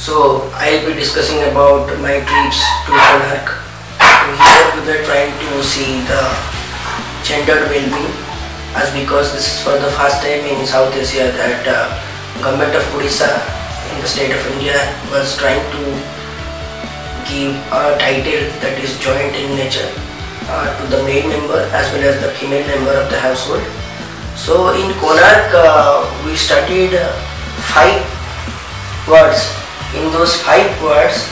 So I'll be discussing about my trips to Konark. Here we were trying to see the gendered well-being, as because this is for the first time in South Asia that government of Odisha in the state of India was trying to give a title that is joint in nature to the male member as well as the female member of the household. So in Konark we studied 5 words. In those 5 words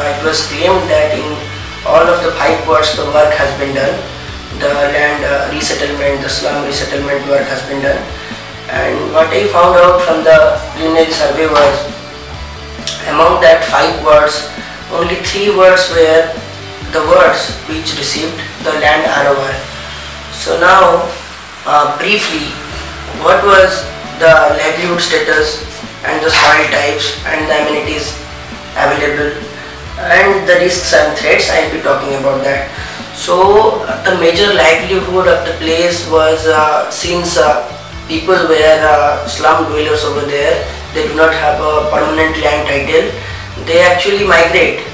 it was claimed that in all of the 5 words the work has been done. The land resettlement, the slum resettlement work has been done. And what I found out from the preliminary survey was, among that 5 words, only 3 words were the words which received the land ROR. So now, briefly, what was the livelihood status and the soil types and the amenities available and the risks and threats, I will be talking about that. So the major livelihood of the place was since people were slum dwellers over there, they do not have a permanent land title, they actually migrate.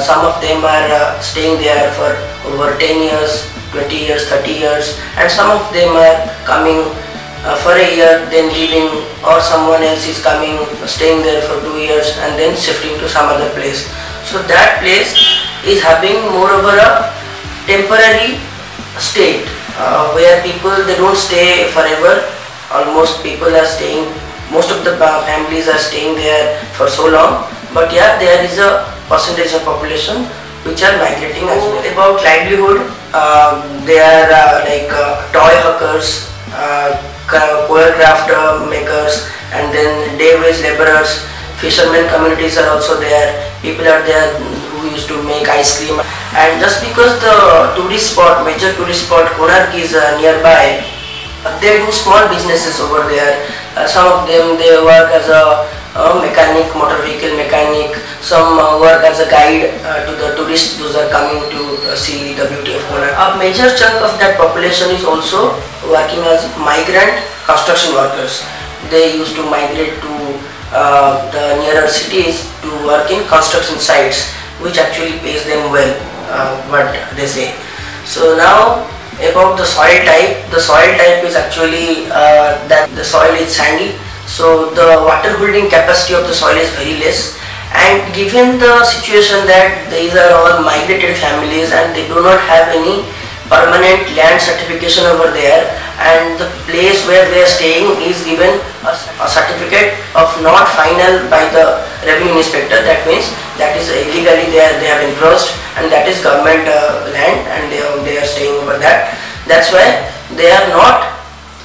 Some of them are staying there for over 10 years, 20 years, 30 years, and some of them are coming for a year, then leaving, or someone else is coming, staying there for 2 years and then shifting to some other place. So that place is having moreover a temporary state where people, they don't stay forever. Almost people are staying, most of the families are staying there for so long, but yeah, there is a percentage of population which are migrating as well. About livelihood, they are like toy hawkers, choreographed makers, and then day wage laborers. Fishermen communities are also there. People are there who used to make ice cream. And just because the tourist spot, major tourist spot Konark is nearby, they do small businesses over there. Some of them, they work as a mechanic, motor vehicle mechanic. Some work as a guide to the tourists those are coming to see the beauty of Konark. A major chunk of that population is also working as migrant construction workers. They used to migrate to the nearer cities to work in construction sites, which actually pays them well, what they say. So now about the soil type. The soil type is actually that the soil is sandy, so the water holding capacity of the soil is very less. And given the situation that these are all migrated families and they do not have any permanent land certification over there, and the place where they are staying is given a certificate of not final by the revenue inspector. That means that is illegally they have encroached, and that is government land, and they are staying over that. That's why they are not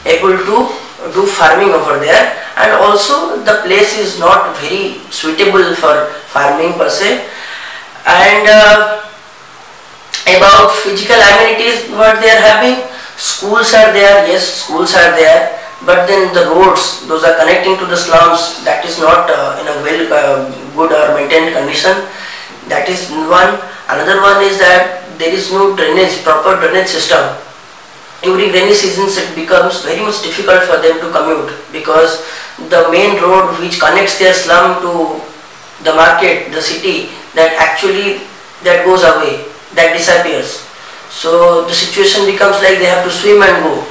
able to do farming over there, and also the place is not very suitable for farming per se. And about physical amenities, what they are having, schools are there, yes, schools are there, but then the roads, those are connecting to the slums, that is not in a good or maintained condition. That is one. Another one is that there is no drainage, proper drainage system. During rainy seasons it becomes very much difficult for them to commute, because the main road which connects their slum to the market, the city, that goes away, that disappears. So the situation becomes like they have to swim and go.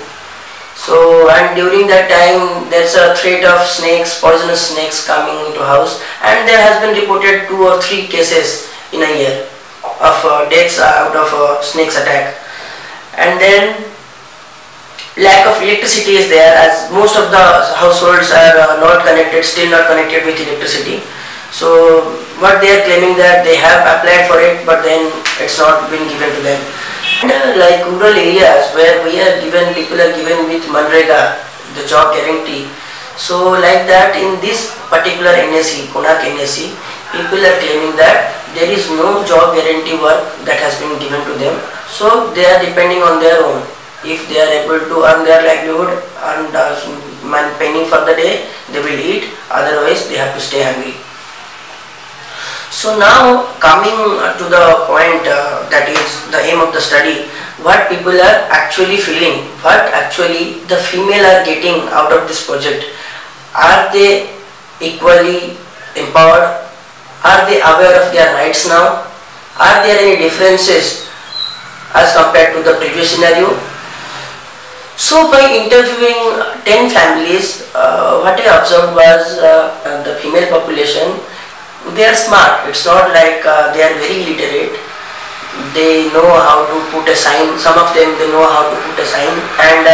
So, and during that time there's a threat of snakes, poisonous snakes coming into house, and there has been reported 2 or 3 cases in a year of deaths out of snakes attack. And then lack of electricity is there, as most of the households are still not connected with electricity. So what they are claiming that they have applied for it, but then it's not been given to them. And like rural areas where people are given with Manrega, the job guarantee. So like that, in this particular NAC, Konark NAC, people are claiming that there is no job guarantee work that has been given to them. So they are depending on their own. If they are able to earn their livelihood and penny for the day, they will eat, otherwise they have to stay hungry. So now coming to the point that is the aim of the study, what people are actually feeling, what actually the female are getting out of this project. Are they equally empowered Are they aware of their rights now? Are there any differences as compared to the previous scenario? So by interviewing 10 families, what I observed was the female population, they are smart. It's not like they are very illiterate. They know how to put a sign. Some of them, they know how to put a sign, and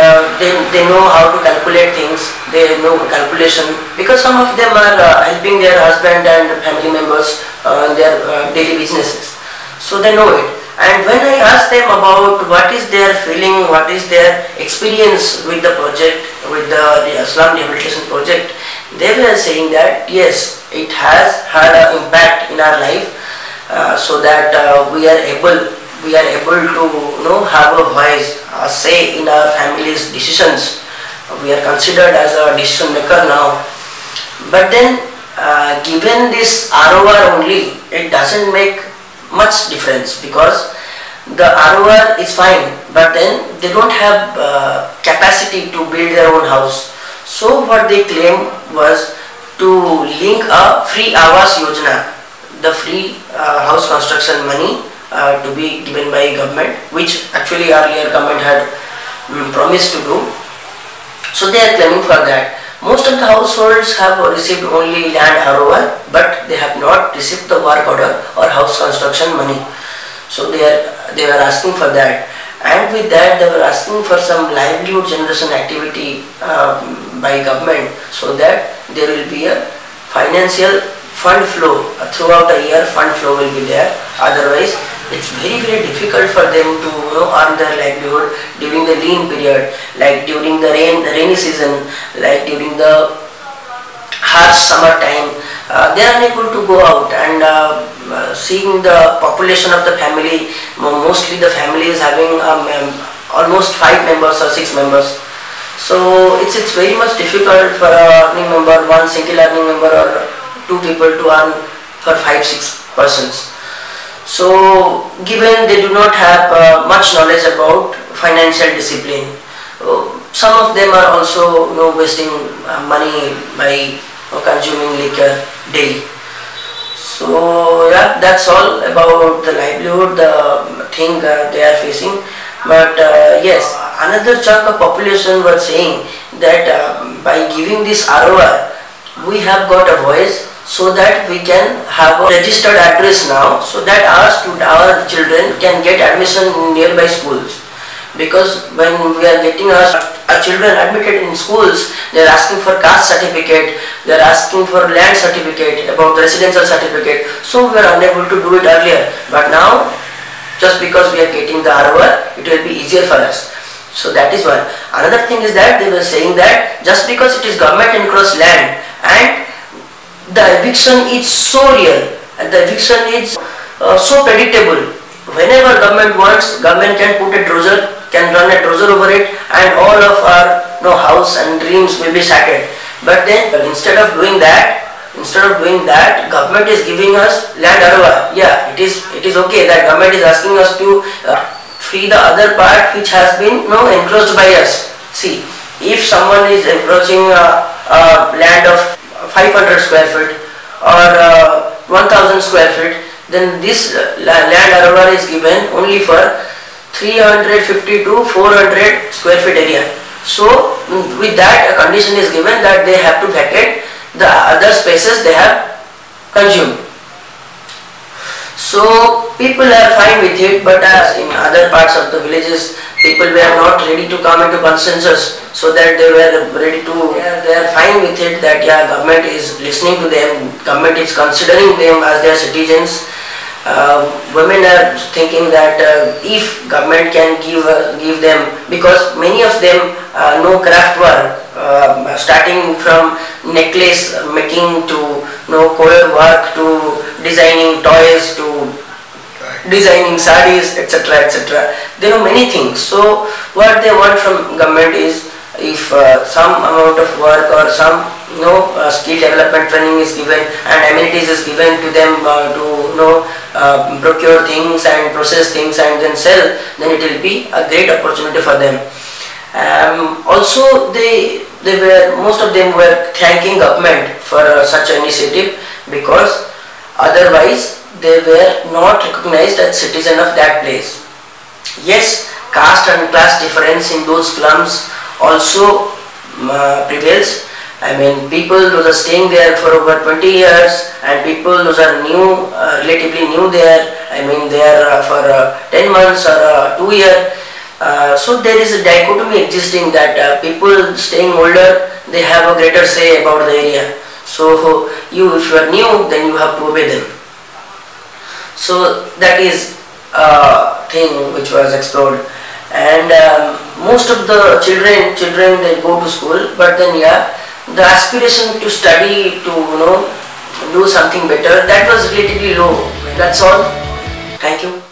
they know how to calculate things. They know calculation, because some of them are helping their husband and family members in their daily businesses, so they know it. And when I asked them about what is their feeling, what is their experience with the project, with the slum rehabilitation project, they were saying that yes, it has had an impact in our life. So that we are able to have a voice, a say in our family's decisions. We are considered as a decision maker now. But then, given this ROR only, it doesn't make much difference, because the ROR is fine, but then they don't have capacity to build their own house. So what they claim was to link a free Awas Yojana, the free house construction money to be given by government, which actually earlier government had promised to do. So they are claiming for that. Most of the households have received only land ROR, but they have not received the work order or house construction money. So they were asking for that, and with that they were asking for some livelihood generation activity by government, so that there will be a financial fund flow throughout a year. Fund flow will be there. Otherwise, it's very difficult for them to earn their livelihood during the lean period, like during the rainy season, like during the harsh summer time. They are unable to go out, and seeing the population of the family, mostly the family is having almost 5 members or 6 members. So it's very much difficult for a earning member, one single earning member, or 2 people to earn for 5-6 persons. So given they do not have much knowledge about financial discipline, some of them are also wasting money by consuming liquor daily. So yeah, that's all about the livelihood, the thing they are facing. But yes, another chunk of population were saying that by giving this ROR, we have got a voice, so that we can have a registered address now, so that our children can get admission in nearby schools. Because when we are getting our children admitted in schools, they are asking for caste certificate, they are asking for land certificate, about residential certificate. So we were unable to do it earlier, but now just because we are getting the ROR, it will be easier for us. So that is one. Another thing is that they were saying that just because it is government enclosed land, and the eviction is so real, and the eviction is so predictable. Whenever government wants, government can put a dozer, can run a dozer over it, and all of our house and dreams will be shattered. But then instead of doing that, government is giving us land ROR. Yeah, it is okay that government is asking us to free the other part which has been enclosed by us. See, if someone is encroaching land of 500 square feet or 1000 square feet, then this land ROR is given only for 350 to 400 square feet area. So with that, a condition is given that they have to vacate the other spaces they have consumed. So people are fine with it, but as in other parts of the villages, people were not ready to come into consensus, so that they were ready to, they are fine with it, that yeah, government is listening to them, government is considering them as their citizens. Women are thinking that if government can give them, because many of them know craft work, starting from necklace making to coir work, to designing toys, to designing sarees, etc., etc. They know many things. So what they want from government is, if some amount of work or some skill development training is given and amenities is given to them to procure things and process things and then sell, then it will be a great opportunity for them. Also, most of them were thanking government for such an initiative, because Otherwise, they were not recognized as citizen of that place. Yes, caste and class difference in those slums also prevails. I mean, people who are staying there for over 20 years and people who are new, relatively new there, I mean they are for 10 months or 2 years. So there is a dichotomy existing that people staying older, they have a greater say about the area. So if you are new, then you have to obey them. So that is a thing which was explored. And most of the children they go to school, but then the aspiration to study, to do something better, that was relatively low. That's all. Thank you.